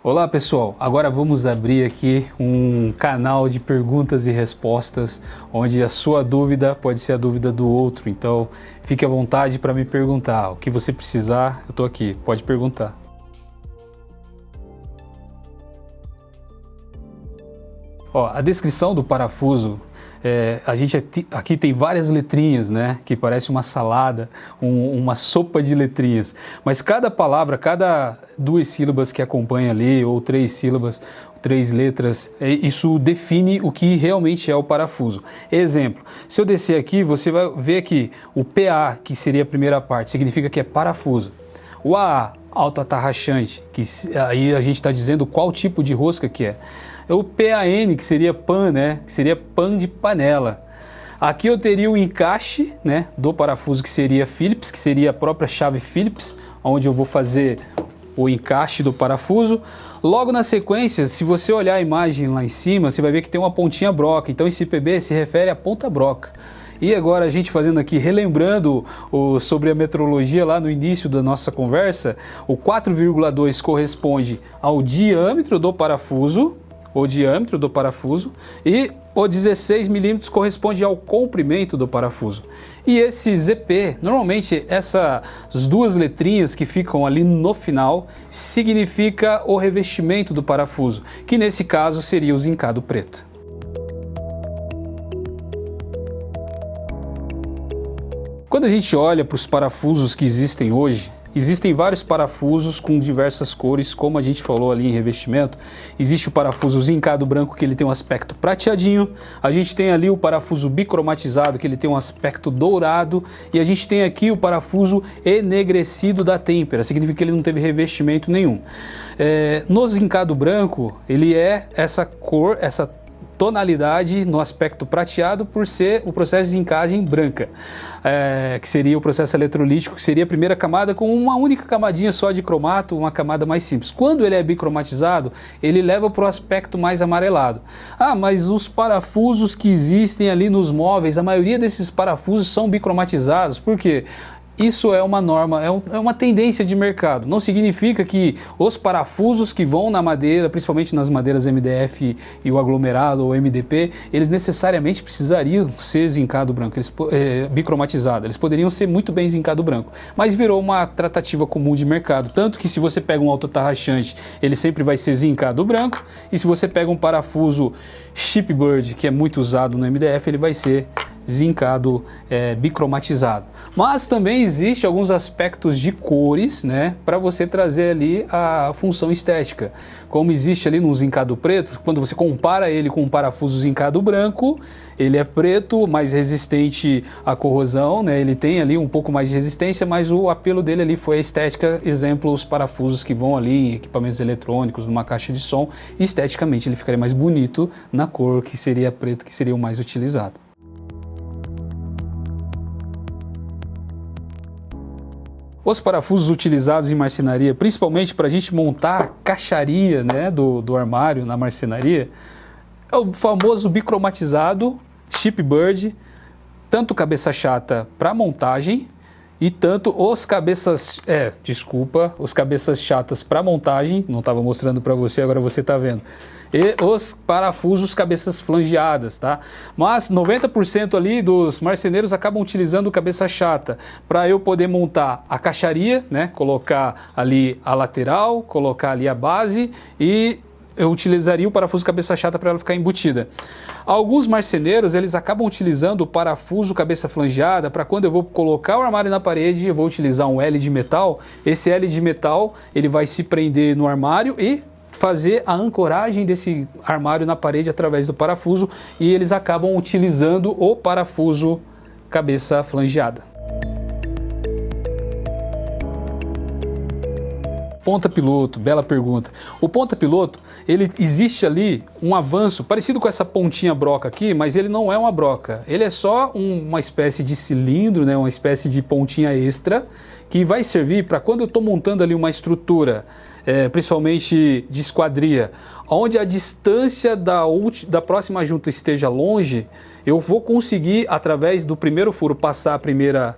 Olá pessoal, agora vamos abrir aqui um canal de perguntas e respostas, onde a sua dúvida pode ser a dúvida do outro, então fique à vontade para me perguntar, o que você precisar, eu estou aqui, pode perguntar. Ó, a descrição do parafuso, a gente aqui tem várias letrinhas, né, que parece uma salada, uma sopa de letrinhas, mas cada palavra, cada duas sílabas que acompanha ali, ou três sílabas, três letras, isso define o que realmente é o parafuso. Exemplo, se eu descer aqui, você vai ver aqui, o PA, que seria a primeira parte, significa que é parafuso. O AA, autoatarrachante, que aí a gente está dizendo qual tipo de rosca que é. O PAN, que seria pan, né? Que seria pan de panela. Aqui eu teria o encaixe, né, do parafuso, que seria Phillips, que seria a própria chave Phillips, onde eu vou fazer o encaixe do parafuso. Logo na sequência, se você olhar a imagem lá em cima, você vai ver que tem uma pontinha broca. Então esse PB se refere à ponta broca. E agora a gente fazendo aqui, relembrando sobre a metrologia lá no início da nossa conversa, o 4,2 corresponde ao diâmetro do parafuso, e o 16 milímetros corresponde ao comprimento do parafuso. E esse ZP, normalmente essas duas letrinhas que ficam ali no final, significa o revestimento do parafuso, que nesse caso seria o zincado preto. Quando a gente olha para os parafusos que existem hoje, existem vários parafusos com diversas cores, como a gente falou ali em revestimento. Existe o parafuso zincado branco, que ele tem um aspecto prateadinho. A gente tem ali o parafuso bicromatizado, que ele tem um aspecto dourado. E a gente tem aqui o parafuso enegrecido da têmpera, significa que ele não teve revestimento nenhum. No zincado branco, ele é essa cor, essa tonalidade no aspecto prateado, por ser o processo de zincagem branca, que seria o processo eletrolítico, que seria a primeira camada com uma única camadinha só de cromato, uma camada mais simples. Quando ele é bicromatizado, ele leva para o aspecto mais amarelado. Ah, mas os parafusos que existem ali nos móveis, a maioria desses parafusos são bicromatizados, por quê? Isso é uma norma, é uma tendência de mercado. Não significa que os parafusos que vão na madeira, principalmente nas madeiras MDF e o aglomerado ou MDP, eles necessariamente precisariam ser zincado branco, bicromatizado. Eles poderiam ser muito bem zincado branco, mas virou uma tratativa comum de mercado. Tanto que se você pega um autoatarrachante, ele sempre vai ser zincado branco, e se você pega um parafuso Shipbird, que é muito usado no MDF, ele vai ser zincado bicromatizado. Mas também existe alguns aspectos de cores, né, para você trazer ali a função estética. Como existe ali no zincado preto, quando você compara ele com um parafuso zincado branco, ele é preto, mais resistente à corrosão, né, ele tem ali um pouco mais de resistência, mas o apelo dele ali foi a estética. Exemplo, os parafusos que vão ali em equipamentos eletrônicos, numa caixa de som, esteticamente ele ficaria mais bonito na cor que seria preto, que seria o mais utilizado. Os parafusos utilizados em marcenaria, principalmente para a gente montar a caixaria, né, do armário na marcenaria, é o famoso bicromatizado Shipbird, tanto cabeça chata para montagem e tanto os cabeças chatas para montagem, não estava mostrando para você, agora você está vendo, e os parafusos cabeças flangeadas, tá? Mas 90% ali dos marceneiros acabam utilizando cabeça chata para eu poder montar a caixaria, né? Colocar ali a lateral, colocar ali a base, e eu utilizaria o parafuso cabeça chata para ela ficar embutida. Alguns marceneiros, eles acabam utilizando o parafuso cabeça flangeada para quando eu vou colocar o armário na parede, eu vou utilizar um L de metal. Esse L de metal, ele vai se prender no armário e fazer a ancoragem desse armário na parede através do parafuso, e eles acabam utilizando o parafuso cabeça flangeada. Ponta piloto, bela pergunta. O ponta piloto, ele existe ali um avanço parecido com essa pontinha broca aqui, mas ele não é uma broca. Ele é só uma espécie de cilindro, né, uma espécie de pontinha extra, que vai servir para quando eu estou montando ali uma estrutura principalmente de esquadria, onde a distância da próxima junta esteja longe, eu vou conseguir, através do primeiro furo, passar a primeira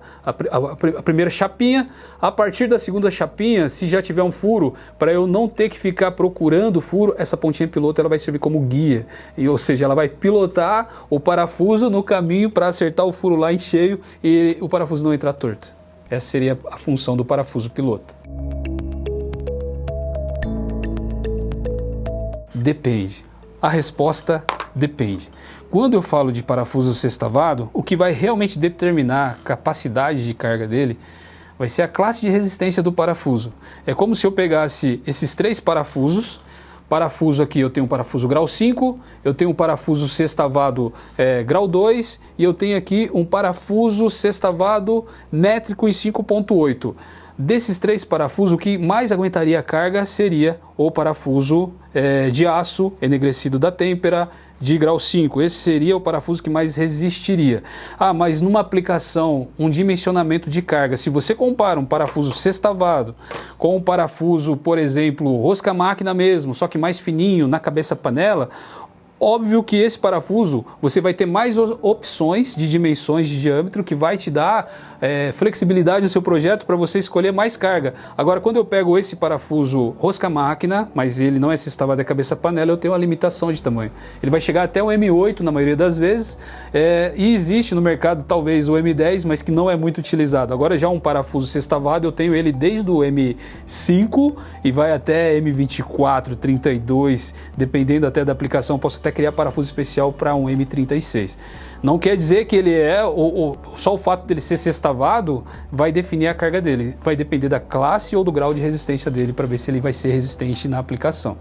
chapinha. A partir da segunda chapinha, se já tiver um furo, para eu não ter que ficar procurando o furo, essa pontinha piloto ela vai servir como guia. Ou seja, ela vai pilotar o parafuso no caminho para acertar o furo lá em cheio e o parafuso não entrar torto. Essa seria a função do parafuso piloto. Depende. A resposta depende. Quando eu falo de parafuso sextavado, o que vai realmente determinar a capacidade de carga dele vai ser a classe de resistência do parafuso. É como se eu pegasse esses 3 parafusos. Parafuso aqui eu tenho um parafuso grau 5, eu tenho um parafuso sextavado grau 2 e eu tenho aqui um parafuso sextavado métrico em 5.8. Desses 3 parafusos, o que mais aguentaria a carga seria o parafuso de aço enegrecido da têmpera de grau 5. Esse seria o parafuso que mais resistiria. Mas numa aplicação, um dimensionamento de carga, se você compara um parafuso sextavado com um parafuso, por exemplo, rosca-máquina mesmo, só que mais fininho na cabeça panela, óbvio que esse parafuso você vai ter mais opções de dimensões de diâmetro que vai te dar flexibilidade no seu projeto para você escolher mais carga. Agora, quando eu pego esse parafuso rosca-máquina, mas ele não é sextavado, é cabeça panela, eu tenho uma limitação de tamanho. Ele vai chegar até o M8 na maioria das vezes e existe no mercado talvez o M10, mas que não é muito utilizado. Agora já um parafuso sextavado eu tenho ele desde o M5 e vai até M24, 32, dependendo até da aplicação, posso até criar parafuso especial para um M36. Não quer dizer que ele só o fato dele ser sextavado vai definir a carga dele. Vai depender da classe ou do grau de resistência dele para ver se ele vai ser resistente na aplicação.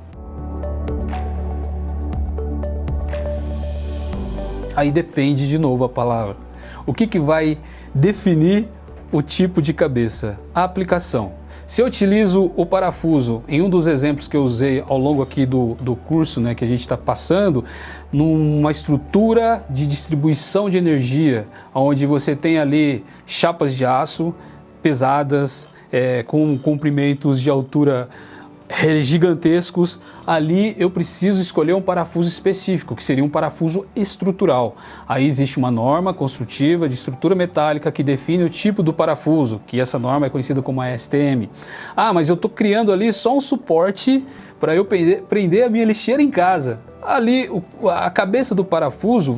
Aí depende de novo a palavra. O que vai definir o tipo de cabeça? A aplicação. Se eu utilizo o parafuso, em um dos exemplos que eu usei ao longo aqui do curso, né, que a gente está passando, numa estrutura de distribuição de energia, onde você tem ali chapas de aço pesadas, com comprimentos de altura gigantescos, ali eu preciso escolher um parafuso específico, que seria um parafuso estrutural. Aí existe uma norma construtiva de estrutura metálica que define o tipo do parafuso, que essa norma é conhecida como ASTM. Mas eu estou criando ali só um suporte para eu prender a minha lixeira em casa. Ali, a cabeça do parafuso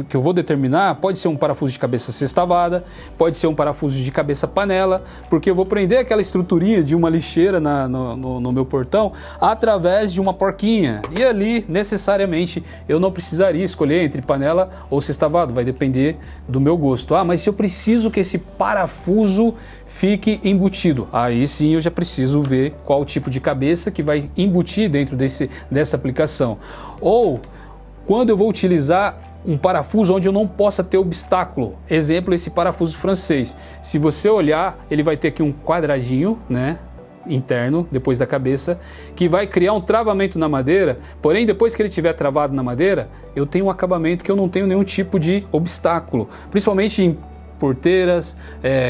que eu vou determinar pode ser um parafuso de cabeça sextavada, pode ser um parafuso de cabeça panela, porque eu vou prender aquela estruturinha de uma lixeira no meu portão através de uma porquinha. E ali, necessariamente, eu não precisaria escolher entre panela ou sextavado, vai depender do meu gosto. Mas se eu preciso que esse parafuso fique embutido, aí sim eu já preciso ver qual o tipo de cabeça que vai embutir dentro dessa aplicação. Ou quando eu vou utilizar um parafuso onde eu não possa ter obstáculo. Exemplo, esse parafuso francês. Se você olhar, ele vai ter aqui um quadradinho, né, interno, depois da cabeça, que vai criar um travamento na madeira. Porém, depois que ele estiver travado na madeira, eu tenho um acabamento que eu não tenho nenhum tipo de obstáculo. Principalmente em porteiras,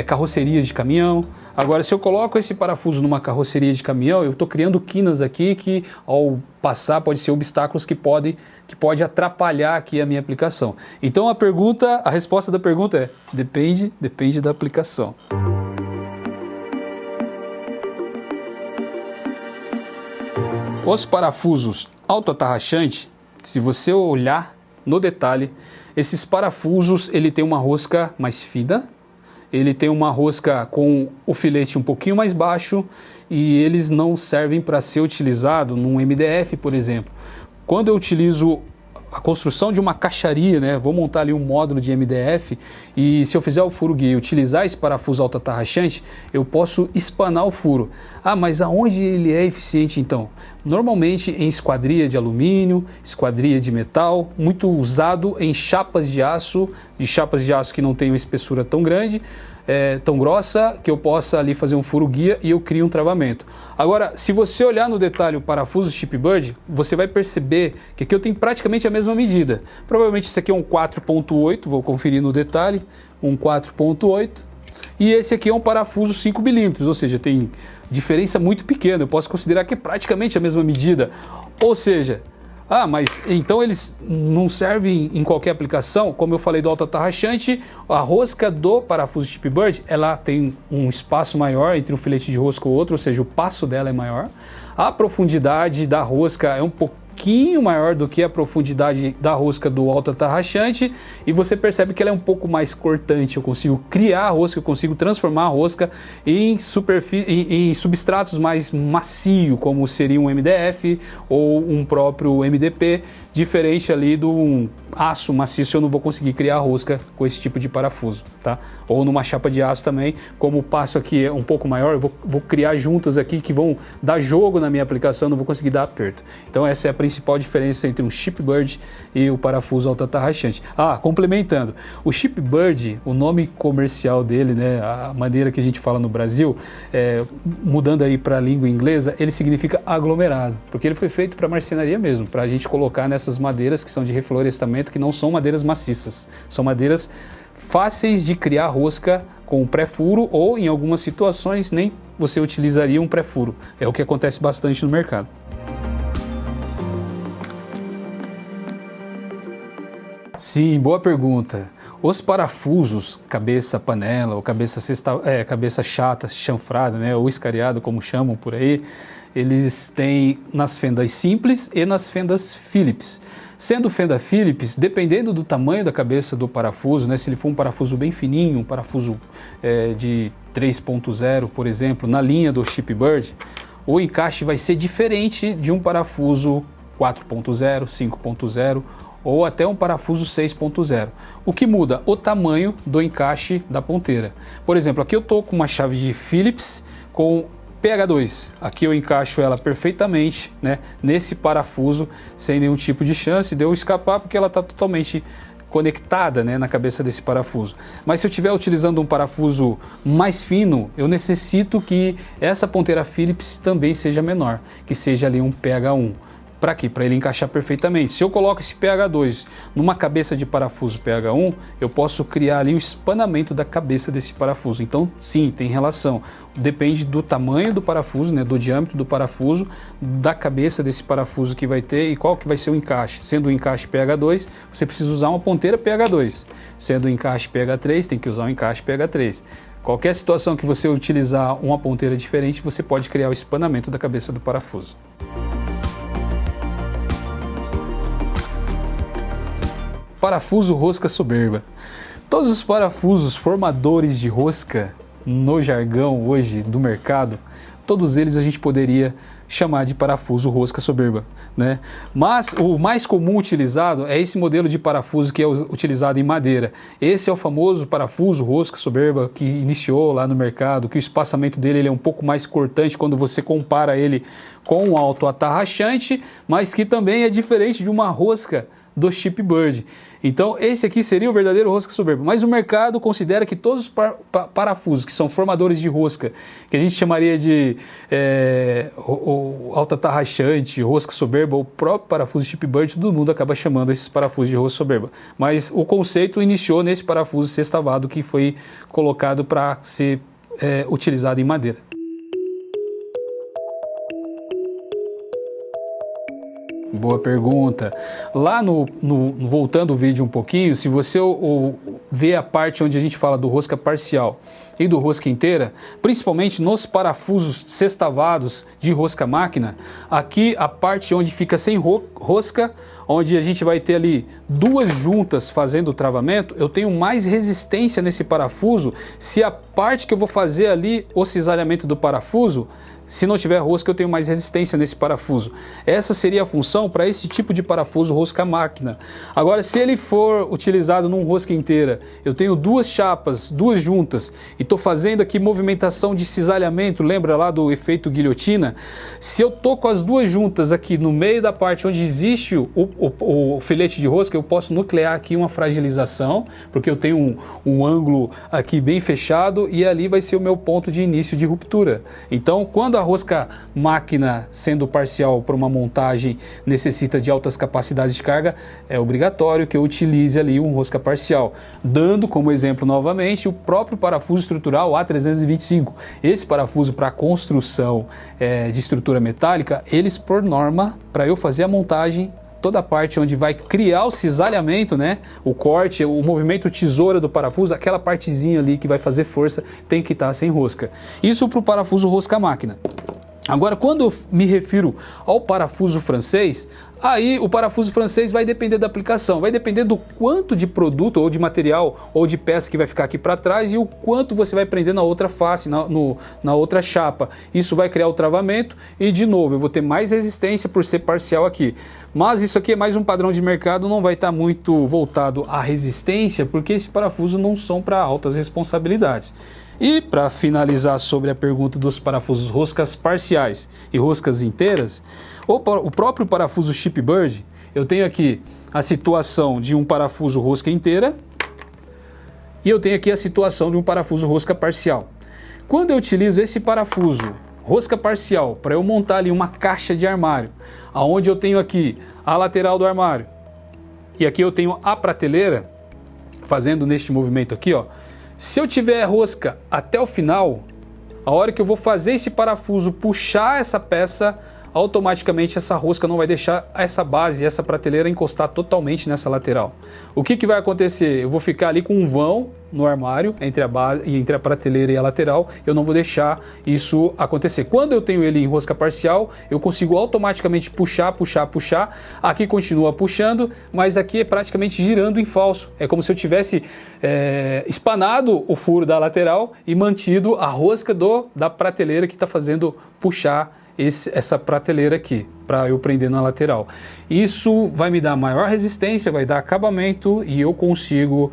carrocerias de caminhão. Agora, se eu coloco esse parafuso numa carroceria de caminhão, eu estou criando quinas aqui que, ao passar, pode ser obstáculos que pode atrapalhar aqui a minha aplicação. Então, a resposta da pergunta é: depende da aplicação. Os parafusos autoatarrachantes, se você olhar no detalhe, esses parafusos, ele tem uma rosca mais fina, ele tem uma rosca com o filete um pouquinho mais baixo e eles não servem para ser utilizado num MDF, por exemplo. Quando eu utilizo a construção de uma caixaria, né, vou montar ali um módulo de MDF e se eu fizer o furo guia e utilizar esse parafuso autoatarrachante, eu posso espanar o furo. Mas aonde ele é eficiente então? Normalmente em esquadria de alumínio, esquadria de metal, muito usado em chapas de aço que não tem uma espessura tão grande, tão grossa, que eu possa ali fazer um furo guia e eu crio um travamento. Agora, se você olhar no detalhe o parafuso Shipbird, você vai perceber que aqui eu tenho praticamente a mesma medida. Provavelmente esse aqui é um 4.8, vou conferir no detalhe, um 4.8. E esse aqui é um parafuso 5 milímetros, ou seja, tem Diferença muito pequena, eu posso considerar que é praticamente a mesma medida. Ou seja, mas então eles não servem em qualquer aplicação? Como eu falei do autoatarrachante, a rosca do parafuso Chip Bird, ela tem um espaço maior entre um filete de rosca e outro, ou seja, o passo dela é maior. A profundidade da rosca é um pouquinho maior do que a profundidade da rosca do autoatarrachante, e você percebe que ela é um pouco mais cortante. Eu consigo criar a rosca, eu consigo transformar a rosca em substratos mais macios, como seria um MDF ou um próprio MDP, diferente ali do aço maciço. Eu não vou conseguir criar a rosca com esse tipo de parafuso, tá? Ou numa chapa de aço também, como o passo aqui é um pouco maior, eu vou criar juntas aqui que vão dar jogo na minha aplicação, não vou conseguir dar aperto. Então essa é a principal diferença entre um Chip Bird e o parafuso autoatarrachante. Complementando, o Chip Bird, o nome comercial dele, né, a maneira que a gente fala no Brasil, mudando aí para a língua inglesa, ele significa aglomerado, porque ele foi feito para marcenaria mesmo, para a gente colocar nessas madeiras que são de reflorestamento, que não são madeiras maciças, são madeiras fáceis de criar rosca com pré-furo, ou em algumas situações nem você utilizaria um pré-furo. É o que acontece bastante no mercado. Sim, boa pergunta. Os parafusos cabeça panela ou cabeça chata, chanfrada, né, ou escariado, como chamam por aí, eles têm nas fendas simples e nas fendas Phillips. Sendo fenda Phillips, dependendo do tamanho da cabeça do parafuso, né, se ele for um parafuso bem fininho, um parafuso de 3.0, por exemplo, na linha do Chip Bird, o encaixe vai ser diferente de um parafuso 4.0, 5.0 ou até um parafuso 6.0. O que muda? O tamanho do encaixe da ponteira. Por exemplo, aqui eu estou com uma chave de Phillips com PH2. Aqui eu encaixo ela perfeitamente, né, nesse parafuso, sem nenhum tipo de chance de eu escapar, porque ela está totalmente conectada, né, na cabeça desse parafuso. Mas se eu estiver utilizando um parafuso mais fino, eu necessito que essa ponteira Phillips também seja menor, que seja ali um PH1. Para quê? Para ele encaixar perfeitamente. Se eu coloco esse PH2 numa cabeça de parafuso PH1, eu posso criar ali o espanamento da cabeça desse parafuso. Então, sim, tem relação. Depende do tamanho do parafuso, né, do diâmetro do parafuso, da cabeça desse parafuso que vai ter e qual que vai ser o encaixe. Sendo o encaixe PH2, você precisa usar uma ponteira PH2. Sendo o encaixe PH3, tem que usar um encaixe PH3. Qualquer situação que você utilizar uma ponteira diferente, você pode criar o espanamento da cabeça do parafuso. Parafuso rosca soberba. Todos os parafusos formadores de rosca no jargão hoje do mercado, todos eles a gente poderia chamar de parafuso rosca soberba, né? Mas o mais comum utilizado é esse modelo de parafuso que é utilizado em madeira. Esse é o famoso parafuso rosca soberba que iniciou lá no mercado, que o espaçamento dele ele é um pouco mais cortante quando você compara ele com um autoatarrachante, mas que também é diferente de uma rosca do Chip Bird. Então esse aqui seria o verdadeiro rosca soberba, mas o mercado considera que todos os parafusos que são formadores de rosca, que a gente chamaria de autoatarrachante, rosca soberba, ou próprio parafuso Chip Bird, todo mundo acaba chamando esses parafusos de rosca soberba. Mas o conceito iniciou nesse parafuso sextavado que foi colocado para ser utilizado em madeira. Boa pergunta. Lá voltando o vídeo um pouquinho, se você ver a parte onde a gente fala do rosca parcial e do rosca inteira, principalmente nos parafusos sextavados de rosca máquina, aqui a parte onde fica sem rosca, onde a gente vai ter ali duas juntas fazendo o travamento, eu tenho mais resistência nesse parafuso se a parte que eu vou fazer ali o cisalhamento do parafuso, se não tiver rosca, eu tenho mais resistência nesse parafuso. Essa seria a função para esse tipo de parafuso rosca máquina. Agora, se ele for utilizado num rosca inteira, eu tenho duas chapas, duas juntas, e estou fazendo aqui movimentação de cisalhamento, lembra lá do efeito guilhotina? Se eu estou com as duas juntas aqui no meio da parte onde existe o filete de rosca, eu posso nuclear aqui uma fragilização, porque eu tenho um ângulo aqui bem fechado, e ali vai ser o meu ponto de início de ruptura. Então, quando a rosca máquina, sendo parcial para uma montagem, necessita de altas capacidades de carga, é obrigatório que eu utilize ali um rosca parcial. Dando como exemplo novamente o próprio parafuso estrutural A325. Esse parafuso para construção de estrutura metálica, eles por norma, para eu fazer a montagem, toda a parte onde vai criar o cisalhamento, né, o corte, o movimento tesoura do parafuso, aquela partezinha ali que vai fazer força, tem que estar sem rosca. Isso para o parafuso rosca máquina. Agora, quando eu me refiro ao parafuso francês, aí o parafuso francês vai depender da aplicação, vai depender do quanto de produto ou de material ou de peça que vai ficar aqui para trás e o quanto você vai prender na outra face, na outra chapa. Isso vai criar o travamento e, de novo, eu vou ter mais resistência por ser parcial aqui. Mas isso aqui é mais um padrão de mercado, não vai estar muito voltado à resistência, porque esse parafuso não são para altas responsabilidades. E para finalizar sobre a pergunta dos parafusos roscas parciais e roscas inteiras, o próprio parafuso Shipbird, eu tenho aqui a situação de um parafuso rosca inteira e eu tenho aqui a situação de um parafuso rosca parcial. Quando eu utilizo esse parafuso rosca parcial para eu montar ali uma caixa de armário, aonde eu tenho aqui a lateral do armário e aqui eu tenho a prateleira, fazendo neste movimento aqui, ó. Se eu tiver rosca até o final, a hora que eu vou fazer esse parafuso puxar essa peça, automaticamente essa rosca não vai deixar essa base, essa prateleira encostar totalmente nessa lateral. O que vai acontecer? Eu vou ficar ali com um vão no armário, entre a base, entre a prateleira e a lateral, eu não vou deixar isso acontecer. Quando eu tenho ele em rosca parcial, eu consigo automaticamente puxar, aqui continua puxando, mas aqui é praticamente girando em falso. É como se eu tivesse espanado o furo da lateral e mantido a rosca da prateleira que está fazendo puxar essa prateleira aqui, para eu prender na lateral. Isso vai me dar maior resistência, vai dar acabamento e eu consigo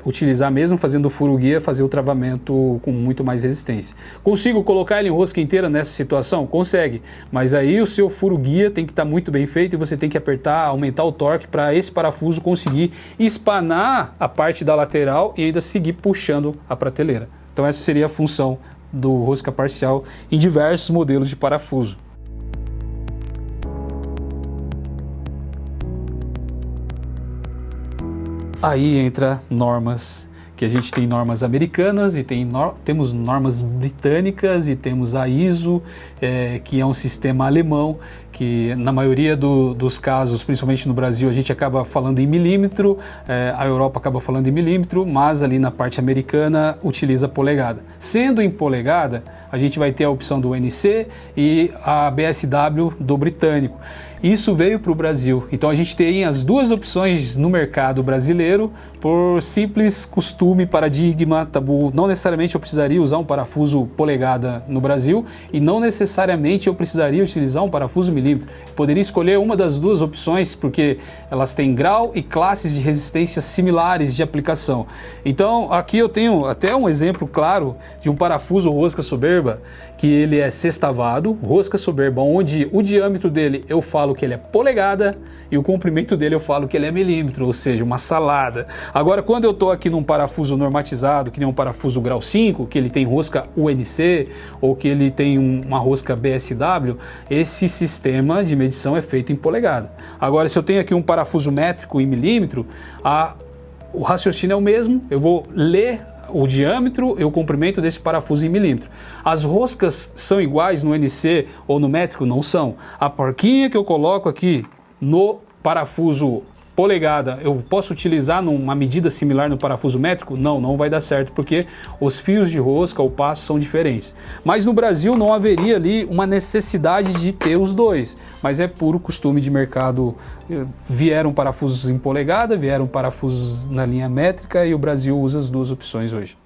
utilizar, mesmo fazendo furo guia, fazer o travamento com muito mais resistência. Consigo colocar ele em rosca inteira nessa situação? Consegue, mas aí o seu furo guia tem que estar muito bem feito e você tem que apertar, aumentar o torque para esse parafuso conseguir espanar a parte da lateral e ainda seguir puxando a prateleira. Então essa seria a função do rosca parcial em diversos modelos de parafuso. Aí entra normas, que a gente tem normas americanas e temos normas britânicas e temos a ISO, que é um sistema alemão, que na maioria dos casos, principalmente no Brasil, a gente acaba falando em milímetro, a Europa acaba falando em milímetro, mas ali na parte americana utiliza polegada. Sendo em polegada, a gente vai ter a opção do NC e a BSW do britânico. Isso veio para o Brasil, então a gente tem as duas opções no mercado brasileiro por simples costume, paradigma, tabu. Não necessariamente eu precisaria usar um parafuso polegada no Brasil e não necessariamente eu precisaria utilizar um parafuso milímetro. Eu poderia escolher uma das duas opções porque elas têm grau e classes de resistência similares de aplicação. Então aqui eu tenho até um exemplo claro de um parafuso rosca soberba que ele é sextavado, rosca soberba, onde o diâmetro dele eu falo que ele é polegada e o comprimento dele eu falo que ele é milímetro, ou seja, uma salada. Agora, quando eu estou aqui num parafuso normatizado, que nem um parafuso grau 5, que ele tem rosca UNC ou que ele tem uma rosca BSW, esse sistema de medição é feito em polegada. Agora, se eu tenho aqui um parafuso métrico em milímetro, o raciocínio é o mesmo, eu vou ler o diâmetro e o comprimento desse parafuso em milímetro. As roscas são iguais no NC ou no métrico? Não são. A porquinha que eu coloco aqui no parafuso polegada, eu posso utilizar numa medida similar no parafuso métrico? Não, não vai dar certo, porque os fios de rosca, o passo são diferentes. Mas no Brasil não haveria ali uma necessidade de ter os dois, mas é puro costume de mercado. Vieram parafusos em polegada, vieram parafusos na linha métrica e o Brasil usa as duas opções hoje.